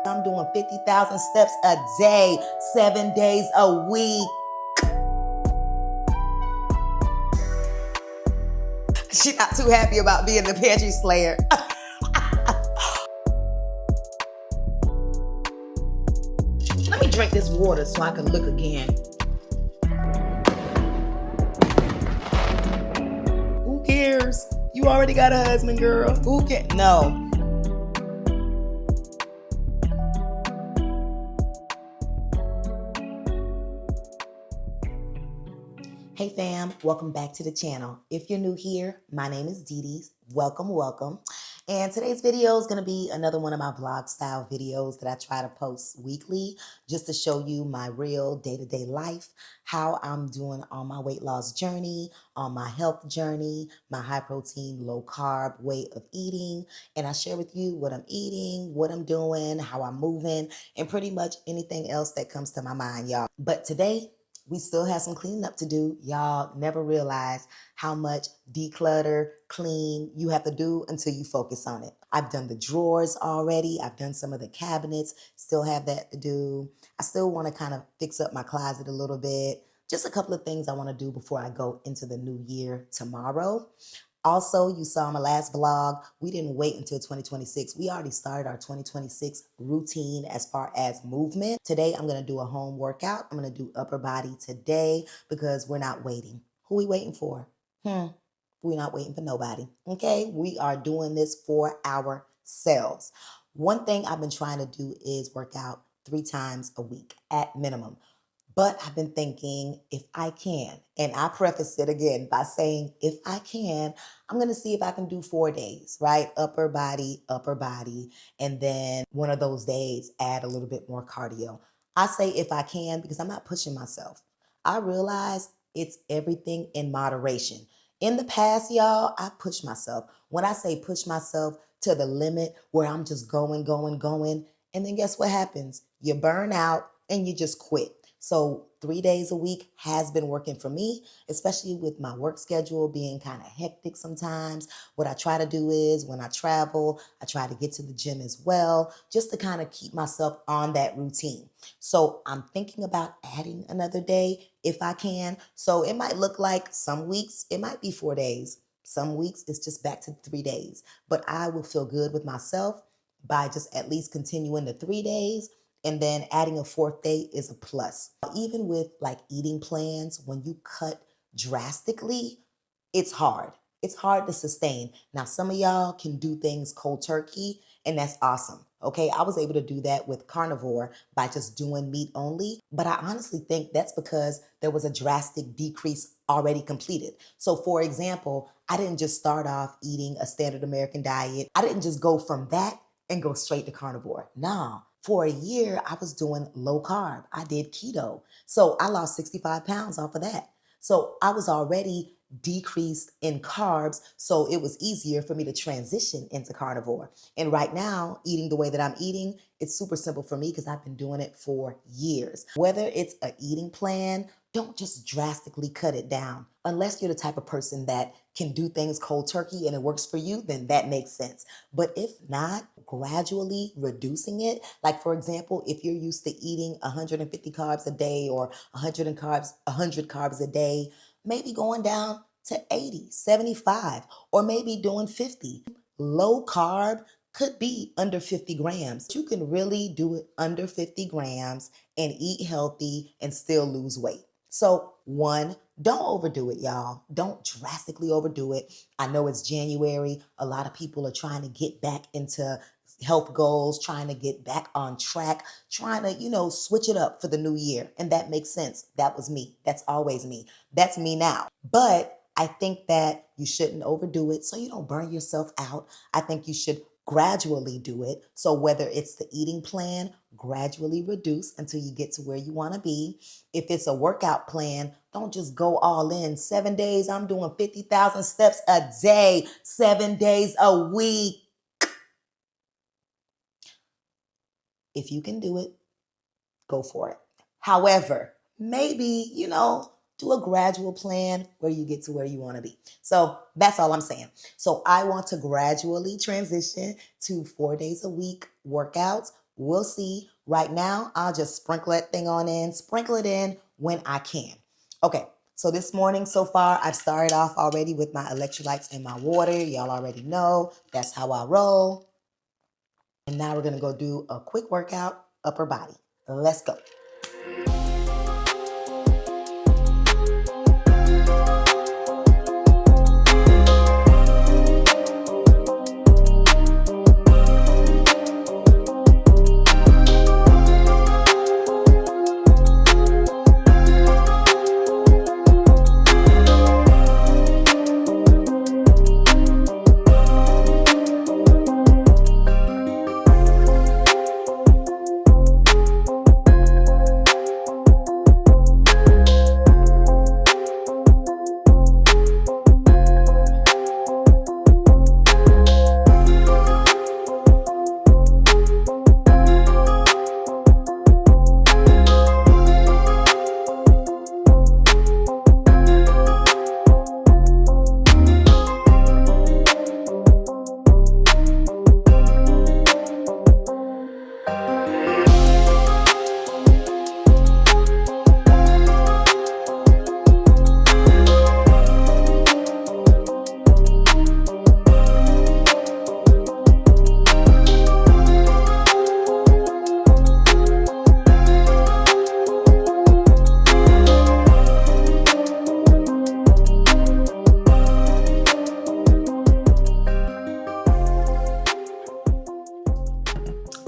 I'm doing 50,000 steps a day, 7 days a week. She's not too happy about being the pantry slayer. Let me drink this water so I can look again. Who cares? You already got a husband, girl. Who cares? No. Hey fam, welcome back to the channel. If you're new here, my name is DeeDee. Welcome, welcome. And today's video is going to be another one of my vlog style videos that I try to post weekly just to show you my real day-to-day life, how I'm doing on my weight loss journey, on my health journey, my high protein, low carb way of eating. And I share with you what I'm eating, what I'm doing, how I'm moving, and pretty much anything else that comes to my mind, y'all. But today, we still have some cleaning up to do. Y'all never realize how much declutter, clean you have to do until you focus on it. I've done the drawers already. I've done some of the cabinets, still have that to do. I still want to kind of fix up my closet a little bit. Just a couple of things I want to do before I go into the new year tomorrow. Also, you saw my last vlog, we didn't wait until 2026. We already started our 2026 routine as far as movement. Today, I'm going to do a home workout. I'm going to do upper body today because we're not waiting. Who we waiting for? We're not waiting for nobody, okay? We are doing this for ourselves. One thing I've been trying to do is work out 3 times a week at minimum. But I've been thinking, if I can, and I preface it again by saying, if I can, I'm going to see if I can do 4 days, right? Upper body, and then one of those days, add a little bit more cardio. I say if I can because I'm not pushing myself. I realize it's everything in moderation. In the past, y'all, I push myself. When I say push myself to the limit where I'm just going, and then guess what happens? You burn out and you just quit. So 3 days a week has been working for me, especially with my work schedule being kind of hectic sometimes. What I try to do is when I travel, I try to get to the gym as well, just to kind of keep myself on that routine. So I'm thinking about adding another day if I can. So it might look like some weeks, it might be 4 days. Some weeks it's just back to 3 days. But I will feel good with myself by just at least continuing the 3 days. And then adding a 4th day is a plus. Even with like eating plans, when you cut drastically, it's hard. It's hard to sustain. Now, some of y'all can do things cold turkey, and that's awesome. Okay, I was able to do that with carnivore by just doing meat only. But I honestly think that's because there was a drastic decrease already completed. So for example, I didn't just start off eating a standard American diet. I didn't just go from that and go straight to carnivore. No. For a year, I was doing low carb. I did keto. So I lost 65 pounds off of that. So I was already decreased in carbs. So it was easier for me to transition into carnivore. And right now, eating the way that I'm eating, it's super simple for me because I've been doing it for years. Whether it's an eating plan, don't just drastically cut it down. Unless you're the type of person that can do things cold turkey and it works for you, then that makes sense. But if not, gradually reducing it. Like for example, if you're used to eating 150 carbs a day or 100 carbs a day, maybe going down to 80, 75, or maybe doing 50. Low carb could be under 50 grams. You can really do it under 50 grams and eat healthy and still lose weight. So one, don't overdo it, y'all. Don't drastically overdo it. I know it's January. A lot of people are trying to get back into health goals, trying to get back on track, trying to, switch it up for the new year. And that makes sense. That was me. That's always me. That's me now. But I think that you shouldn't overdo it so you don't burn yourself out. I think you should gradually do it. So whether it's the eating plan, gradually reduce until you get to where you want to be. If it's a workout plan, don't just go all in. 7 days, I'm doing 50,000 steps a day, 7 days a week. If you can do it, go for it. However, maybe, do a gradual plan where you get to where you want to be. So that's all I'm saying. So I want to gradually transition to 4 days a week workouts We'll see. Right now, I'll just sprinkle that thing on in, sprinkle it in when I can. Okay, so this morning so far, I've started off already with my electrolytes and my water. Y'all already know that's how I roll. And now we're gonna go do a quick workout, upper body. Let's go.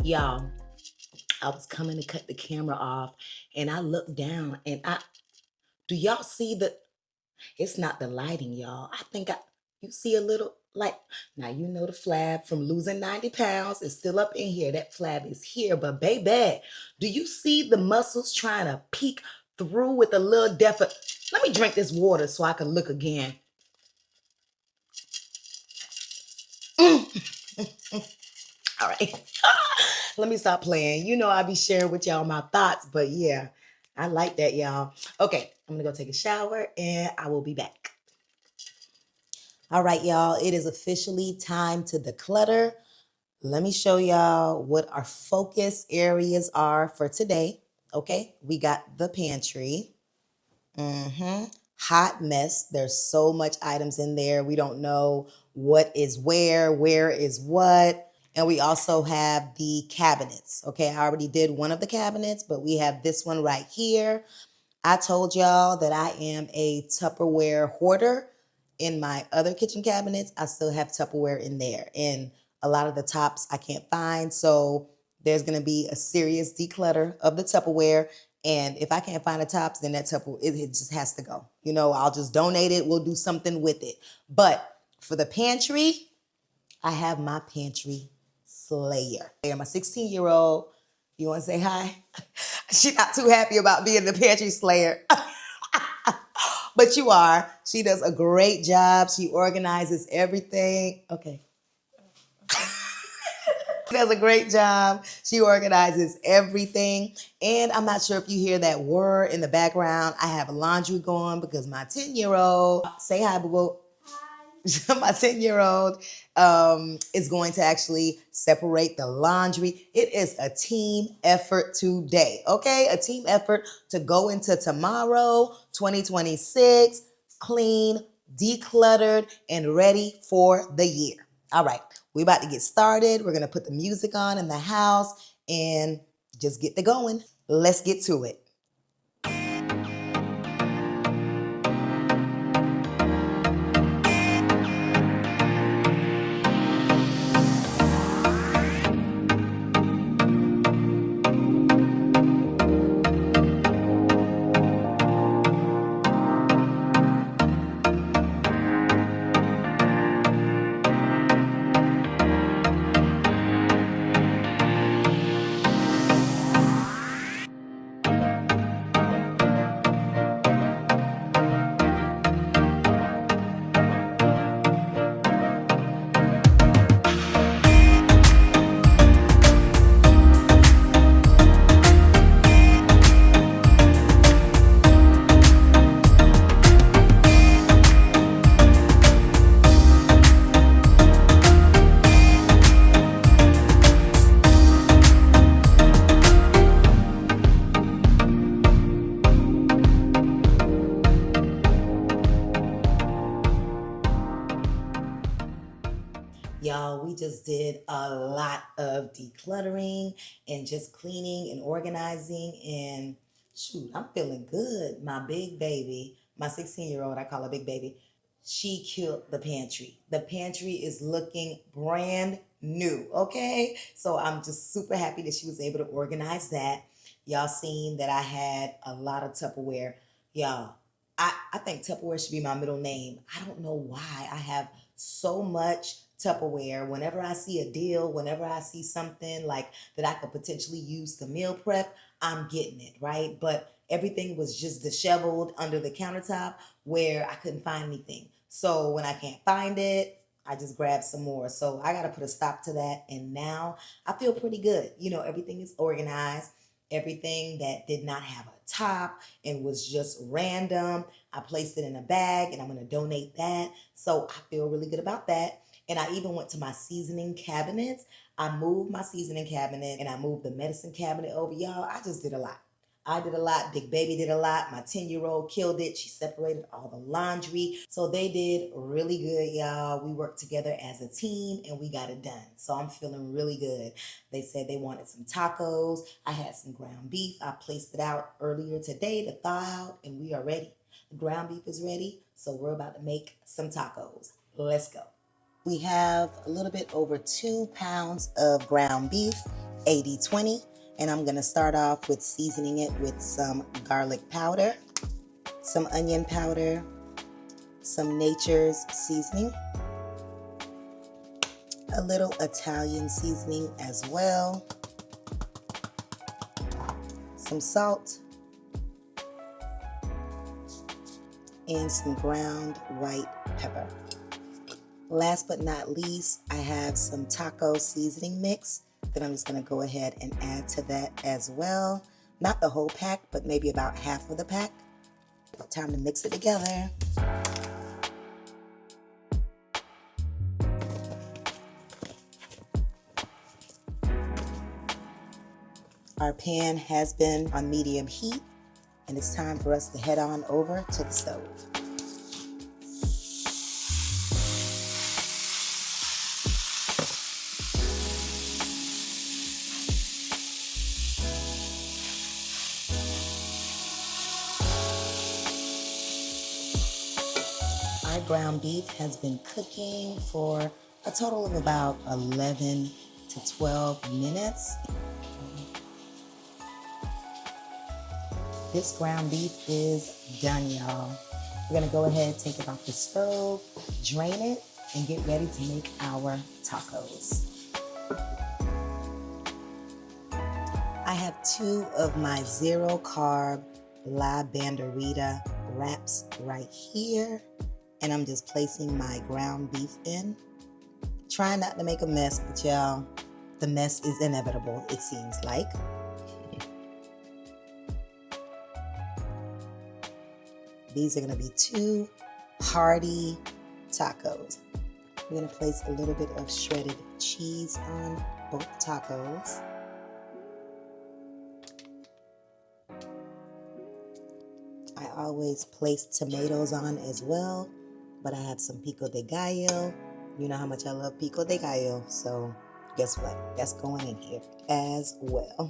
Y'all, I was coming to cut the camera off and I looked down and do y'all see it's not the lighting, y'all. I think you see a little light. Now, you know the flab from losing 90 pounds is still up in here. That flab is here, but baby, do you see the muscles trying to peek through with a little deficit? Let me drink this water so I can look again. All right. Let me stop playing. You know I be sharing with y'all my thoughts, but yeah, I like that, y'all. Okay, I'm gonna go take a shower and I will be back. All right, y'all, it is officially time to declutter. Let me show y'all what our focus areas are for today. Okay, we got the pantry. Hot mess. There's so much items in there. We don't know what is where is what. And we also have the cabinets. Okay, I already did one of the cabinets, but we have this one right here. I told y'all that I am a Tupperware hoarder. In my other kitchen cabinets, I still have Tupperware in there. And a lot of the tops I can't find. So there's going to be a serious declutter of the Tupperware. And if I can't find the tops, then that Tupperware, it just has to go. You know, I'll just donate it. We'll do something with it. But for the pantry, I have my pantry slayer. My 16-year-old, you want to say hi? She's not too happy about being the pantry slayer. But you are. She does a great job. She organizes everything. Okay. She does a great job. She organizes everything. And I'm not sure if you hear that whir in the background. I have laundry going because my 10-year-old, say hi, boo-boo. My 10-year-old is going to actually separate the laundry. It is a team effort today, okay? A team effort to go into tomorrow, 2026, clean, decluttered, and ready for the year. All right, we're about to get started. We're going to put the music on in the house and just get to going. Let's get to it. just did a lot of decluttering and just cleaning and organizing. And shoot, I'm feeling good. My big baby, my 16-year-old, I call her big baby, she killed the pantry. The pantry is looking brand new, okay? So I'm just super happy that she was able to organize that. Y'all seen that I had a lot of Tupperware. Y'all, I think Tupperware should be my middle name. I don't know why. I have so much Tupperware. Whenever I see a deal, whenever I see something like that I could potentially use to meal prep, I'm getting it, right? But everything was just disheveled under the countertop where I couldn't find anything. So when I can't find it, I just grab some more. So I got to put a stop to that. And now I feel pretty good. You know, everything is organized. Everything that did not have a top and was just random, I placed it in a bag and I'm going to donate that. So I feel really good about that. And I even went to my seasoning cabinets. I moved my seasoning cabinet and I moved the medicine cabinet over. Y'all, I just did a lot. I did a lot. Big baby did a lot. My 10-year-old killed it. She separated all the laundry. So they did really good, y'all. We worked together as a team and we got it done. So I'm feeling really good. They said they wanted some tacos. I had some ground beef. I placed it out earlier today to thaw out and we are ready. The ground beef is ready. So we're about to make some tacos. Let's go. We have a little bit over 2 pounds of ground beef, 80-20. And I'm gonna start off with seasoning it with some garlic powder, some onion powder, some Nature's seasoning, a little Italian seasoning as well, some salt, and some ground white pepper. Last but not least, I have some taco seasoning mix that I'm just going to go ahead and add to that as well. Not the whole pack, but maybe about half of the pack. Time to mix it together. Our pan has been on medium heat, and it's time for us to head on over to the stove. Our ground beef has been cooking for a total of about 11 to 12 minutes. This ground beef is done, y'all. We're gonna go ahead, take it off the stove, drain it, and get ready to make our tacos. I have 2 of my 0-carb La Banderita wraps right here. And I'm just placing my ground beef in. Trying not to make a mess, but y'all, the mess is inevitable, it seems like. These are gonna be 2 hearty tacos. We're gonna place a little bit of shredded cheese on both tacos. I always place tomatoes on as well, but I have some pico de gallo. You know how much I love pico de gallo, so guess what? That's going in here as well.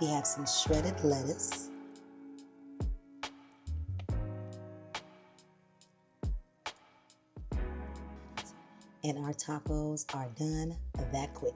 We have some shredded lettuce. And our tacos are done that quick.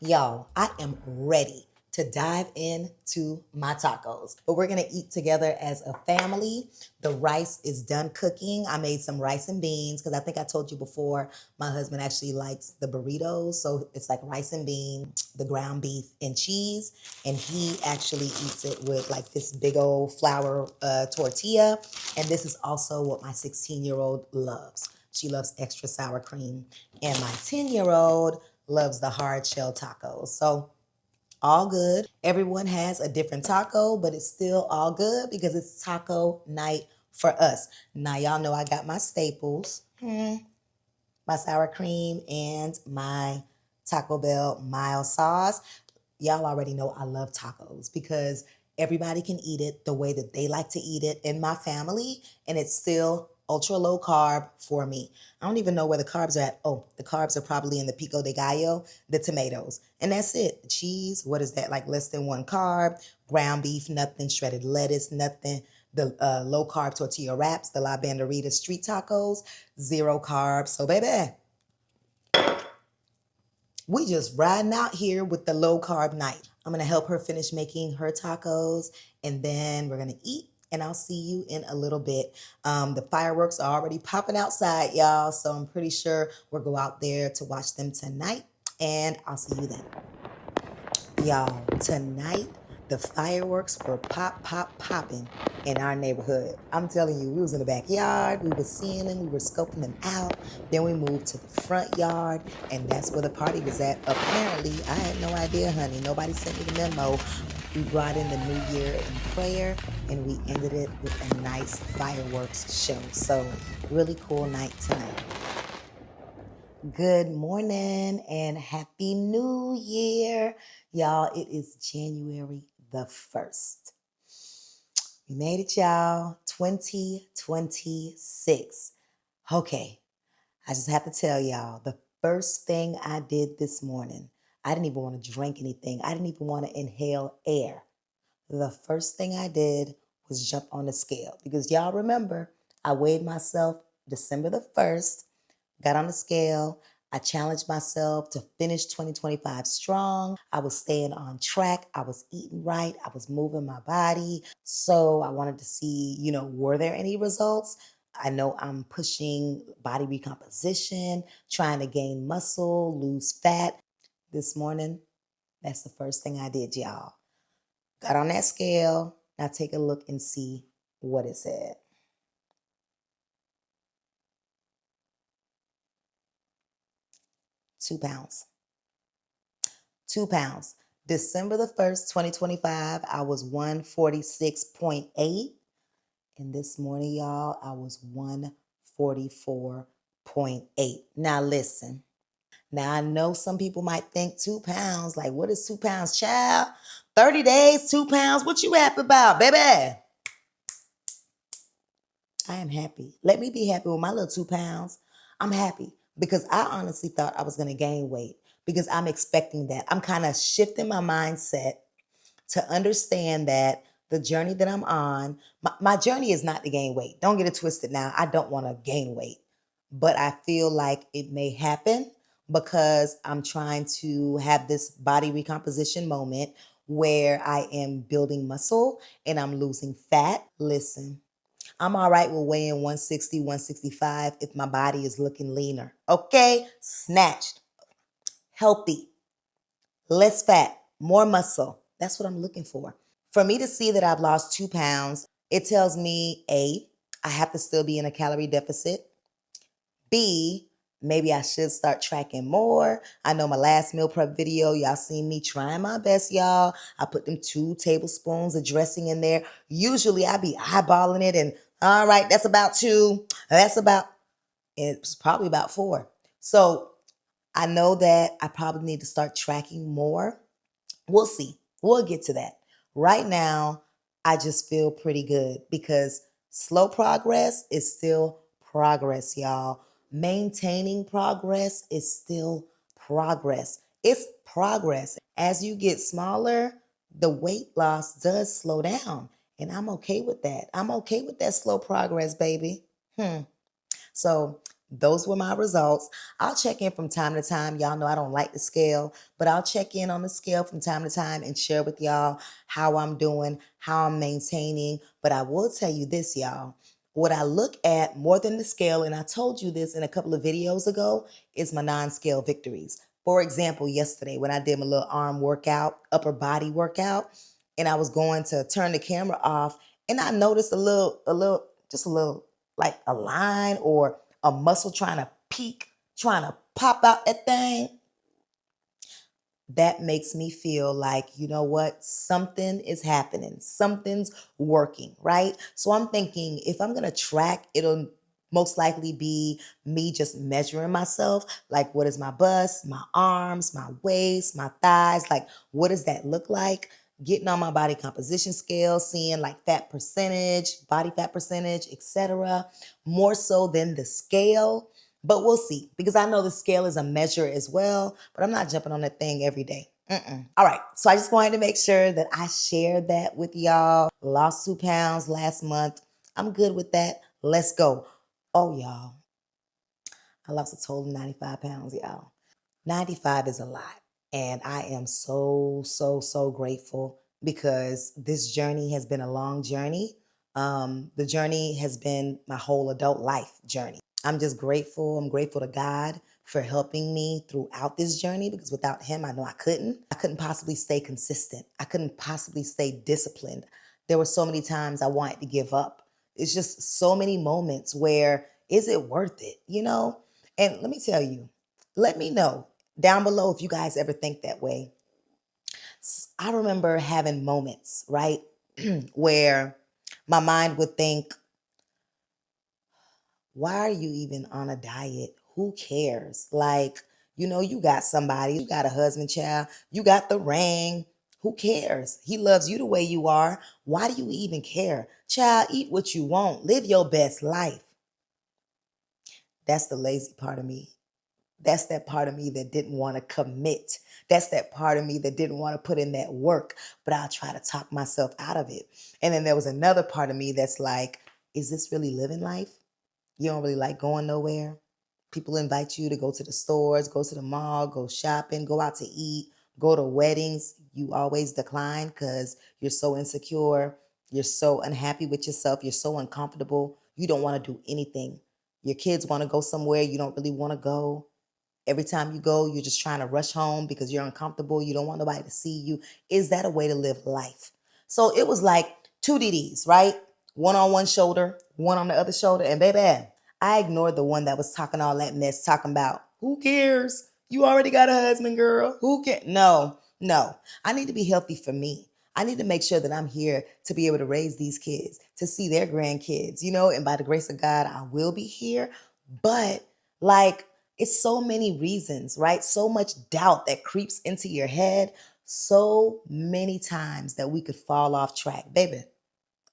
Y'all, I am ready to dive into my tacos. But we're gonna eat together as a family. The rice is done cooking. I made some rice and beans because I think I told you before, my husband actually likes the burritos. So it's like rice and beans, the ground beef and cheese. And he actually eats it with like this big old flour tortilla. And this is also what my 16-year-old loves. She loves extra sour cream. And my 10-year-old loves the hard shell tacos. So all good. Everyone has a different taco, but it's still all good because it's taco night for us. Now, y'all know I got my staples, my sour cream and my Taco Bell mild sauce. Y'all already know I love tacos because everybody can eat it the way that they like to eat it in my family, and it's still ultra low carb for me. I don't even know where the carbs are at. Oh, the carbs are probably in the pico de gallo, the tomatoes. And that's it. Cheese, what is that? Like less than 1 carb. Ground beef, nothing. Shredded lettuce, nothing. The low carb tortilla wraps, the La Banderita street tacos, 0 carbs. So baby, we just riding out here with the low carb night. I'm gonna help her finish making her tacos, and then we're gonna eat, and I'll see you in a little bit. The fireworks are already popping outside, y'all, so I'm pretty sure we'll go out there to watch them tonight, and I'll see you then. Y'all, tonight the fireworks were popping in our neighborhood. I'm telling you, we was in the backyard, we were seeing them, we were scoping them out. Then we moved to the front yard, and that's where the party was at. Apparently, I had no idea, honey. Nobody sent me the memo. We brought in the new year in prayer, and we ended it with a nice fireworks show. So, really cool night tonight. Good morning and happy new year. Y'all, it is January the 1st. We made it, y'all. 2026. Okay, I just have to tell y'all, the first thing I did this morning, I didn't even want to drink anything. I didn't even want to inhale air. The first thing I did was jump on the scale because y'all remember, I weighed myself December the 1st. Got on the scale. I challenged myself to finish 2025 strong. I was staying on track. I was eating right. I was moving my body. So I wanted to see, were there any results? I know I'm pushing body recomposition, trying to gain muscle, lose fat. This morning, that's the first thing I did, y'all. Got on that scale. Now take a look and see what it said. 2 pounds. 2 pounds. December the 1st, 2025, I was 146.8. And this morning, y'all, I was 144.8. Now listen. Now I know some people might think 2 pounds, like what is 2 pounds, child? 30 days, 2 pounds, what you happy about, baby? I am happy. Let me be happy with my little 2 pounds. I'm happy because I honestly thought I was going to gain weight because I'm expecting that. I'm kind of shifting my mindset to understand that the journey that I'm on, my journey is not to gain weight. Don't get it twisted now. I don't want to gain weight, but I feel like it may happen because I'm trying to have this body recomposition moment where I am building muscle and I'm losing fat. Listen, I'm all right with weighing 160, 165 if my body is looking leaner. Okay? Snatched, healthy, less fat, more muscle. That's what I'm looking for. For me to see that I've lost 2 pounds, it tells me A, I have to still be in a calorie deficit. B, maybe I should start tracking more. I know my last meal prep video, y'all seen me trying my best, y'all. I put them 2 tablespoons of dressing in there. Usually I be eyeballing it and all right, that's about 2. It's probably about 4. So I know that I probably need to start tracking more. We'll see. We'll get to that. Right now, I just feel pretty good because slow progress is still progress, y'all. Maintaining progress is still progress. It's progress. As you get smaller, the weight loss does slow down. And I'm okay with that. I'm okay with that slow progress, baby. So those were my results. I'll check in from time to time. Y'all know I don't like the scale, but I'll check in on the scale from time to time and share with y'all how I'm doing, how I'm maintaining. But I will tell you this, y'all. What I look at more than the scale, and I told you this in a couple of videos ago, is my non-scale victories. For example, yesterday when I did my little arm workout, upper body workout, and I was going to turn the camera off, and I noticed just a little like a line or a muscle trying to peak, trying to pop out that thing. That makes me feel like, you know what? Something is happening. Something's working, right? So I'm thinking if I'm going to track, it'll most likely be me just measuring myself. Like, what is my bust, my arms, my waist, my thighs? Like, what does that look like? Getting on my body composition scale, seeing like fat percentage, body fat percentage, etc. More so than the scale. But we'll see, because I know the scale is a measure as well, but I'm not jumping on that thing every day. All right, so I just wanted to make sure that I shared that with y'all. Lost 2 pounds last month. I'm good with that. Let's go. Oh, y'all, I lost a total of 95 pounds, y'all. 95 is a lot. And I am so, so, so grateful because this journey has been a long journey. The journey has been my whole adult life journey. I'm just grateful. I'm grateful to God for helping me throughout this journey, because without him, I know I couldn't. I couldn't possibly stay consistent. I couldn't possibly stay disciplined. There were so many times I wanted to give up. It's just so many moments where, is it worth it? And let me tell you, let me know down below if you guys ever think that way. I remember having moments, right, where my mind would think, why are you even on a diet? Who cares? Like, you got somebody, you got a husband, child, you got the ring. Who cares? He loves you the way you are. Why do you even care? Child, eat what you want. Live your best life. That's the lazy part of me. That's that part of me that didn't want to commit. That's that part of me that didn't want to put in that work, but I'll try to talk myself out of it. And then there was another part of me that's like, is this really living life? You don't really like going nowhere. People invite you to go to the stores, go to the mall, go shopping, go out to eat, go to weddings. You always decline because you're so insecure. You're so unhappy with yourself. You're so uncomfortable. You don't want to do anything. Your kids want to go somewhere. You don't really want to go. Every time you go, you're just trying to rush home because you're uncomfortable. You don't want nobody to see you. Is that a way to live life? So it was like two DeeDees, right? One on one shoulder, one on the other shoulder. And baby, I ignored the one that was talking all that mess, talking about, who cares? You already got a husband, girl. Who cares? No, no. I need to be healthy for me. I need to make sure that I'm here to be able to raise these kids, to see their grandkids, and by the grace of God, I will be here. But like, it's so many reasons, right? So much doubt that creeps into your head. So many times that we could fall off track. Baby,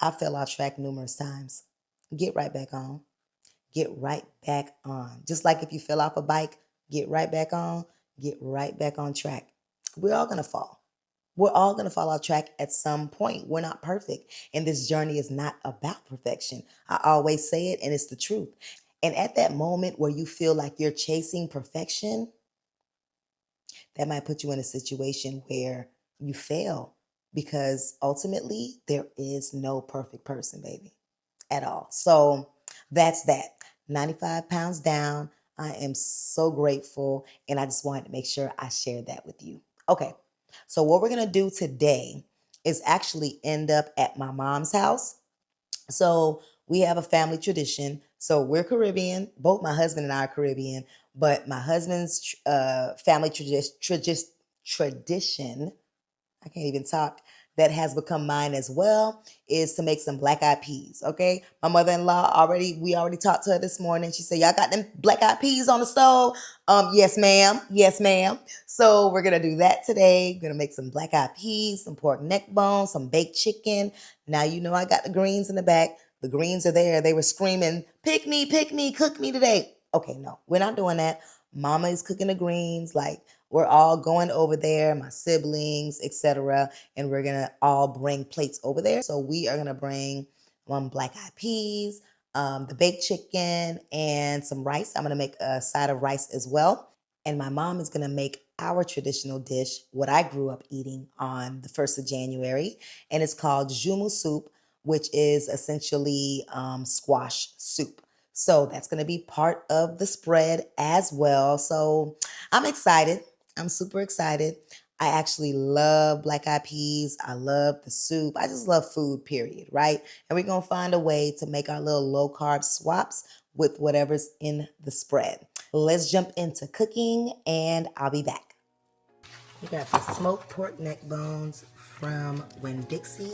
I fell off track numerous times. Get right back on. Get right back on. Just like if you fell off a bike, get right back on. Get right back on track. We're all going to fall. We're all going to fall off track at some point. We're not perfect. And this journey is not about perfection. I always say it, and it's the truth. And at that moment where you feel like you're chasing perfection, that might put you in a situation where you fail, because ultimately there is no perfect person, baby, at all. So that's that. 95 pounds down. I am so grateful. And I just wanted to make sure I shared that with you. Okay. So what we're going to do today is actually end up at my mom's house. So we have a family tradition. So we're Caribbean. Both my husband and I are Caribbean, but my husband's family tradition, I can't even talk, that has become mine as well, is to make some black-eyed peas, okay? My mother-in-law we already talked to her this morning. She said, y'all got them black-eyed peas on the stove? Yes, ma'am. Yes, ma'am. So we're going to do that today. We're going to make some black-eyed peas, some pork neck bones, some baked chicken. Now, I got the greens in the back. The greens are there. They were screaming, pick me, cook me today. Okay, no, we're not doing that. Mama is cooking the greens. Like, we're all going over there, my siblings, etc., and we're gonna all bring plates over there. So we are gonna bring black-eyed peas, the baked chicken, and some rice. I'm gonna make a side of rice as well. And my mom is gonna make our traditional dish, what I grew up eating on the 1st of January, and it's called jumu soup, which is essentially squash soup. So that's gonna be part of the spread as well. So I'm excited. I'm super excited. I actually love black-eyed peas. I love the soup. I just love food, period, right? And we're going to find a way to make our little low-carb swaps with whatever's in the spread. Let's jump into cooking, and I'll be back. We got some smoked pork neck bones from Winn-Dixie.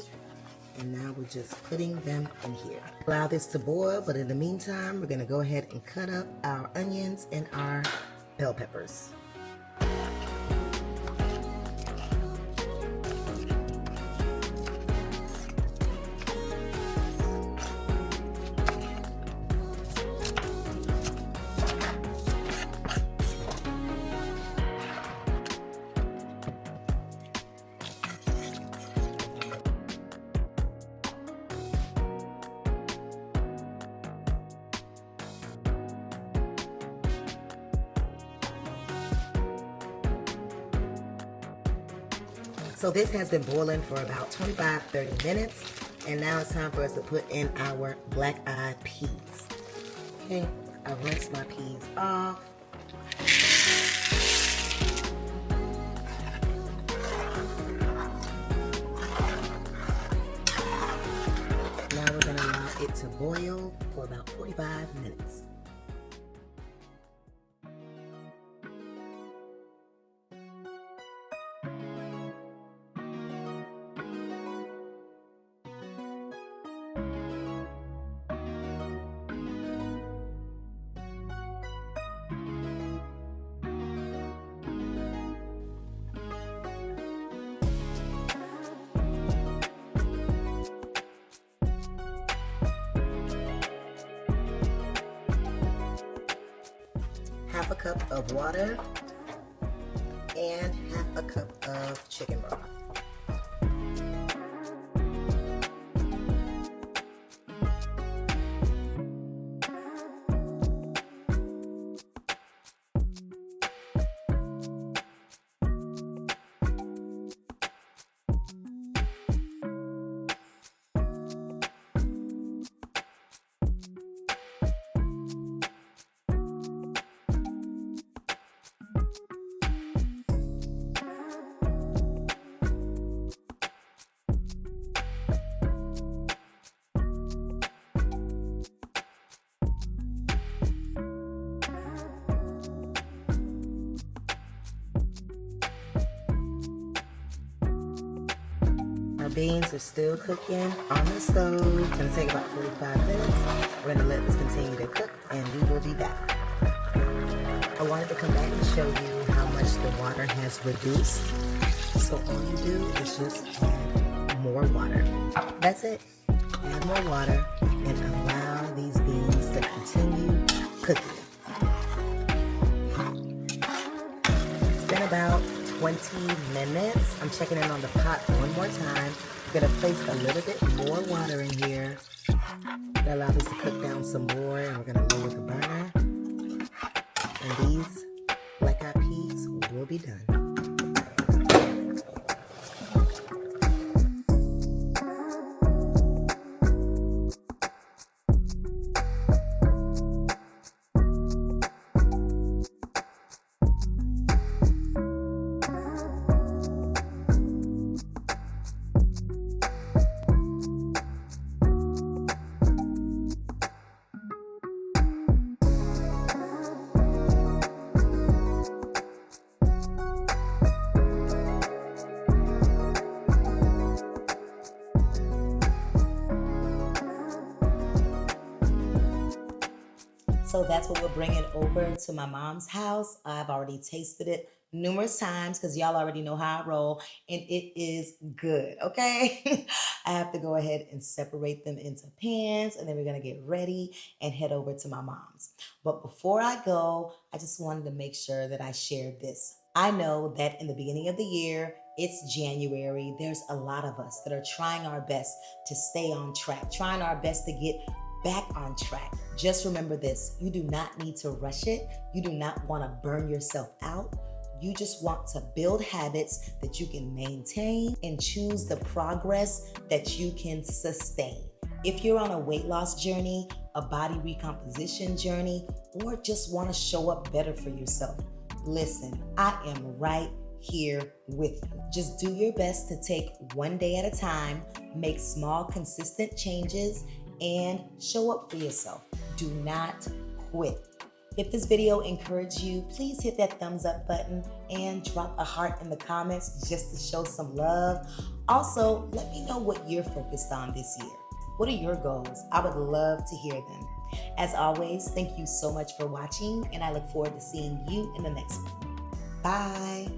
And now we're just putting them in here. Allow this to boil, but in the meantime, we're gonna go ahead and cut up our onions and our bell peppers. So this has been boiling for about 25-30 minutes, and now it's time for us to put in our black-eyed peas. Okay, I've rinsed my peas off. Now we're gonna allow it to boil for about 45 minutes. Half a cup of water and half a cup of chicken broth. Our beans are still cooking on the stove. It's gonna take about 45 minutes. We're gonna let this continue to cook and we will be back. I wanted to come back and show you how much the water has reduced. So all you do is just add more water. That's it. Add more water and allow these beans to continue cooking. It's been about 20 minutes. I'm checking in on the pot one more time. I'm gonna place a little bit more water in here. Gonna allow this to cook down some more, and we're gonna lower the burner. And these black-eyed peas will be done. So that's what we're bringing over to my mom's house. I've already tasted it numerous times because y'all already know how I roll, and it is good, okay? I have to go ahead and separate them into pans, and then we're gonna get ready and head over to my mom's. But before I go, I just wanted to make sure that I shared this. I know that in the beginning of the year, it's January. There's a lot of us that are trying our best to stay on track, trying our best to get back on track. Just remember this, you do not need to rush it. You do not want to burn yourself out. You just want to build habits that you can maintain and choose the progress that you can sustain. If you're on a weight loss journey, a body recomposition journey, or just want to show up better for yourself, listen, I am right here with you. Just do your best to take one day at a time, make small, consistent changes, and show up for yourself. Do not quit. If this video encouraged you, please hit that thumbs up button and drop a heart in the comments just to show some love. Also, let me know what you're focused on this year. What are your goals? I would love to hear them. As always, thank you so much for watching, and I look forward to seeing you in the next one. Bye.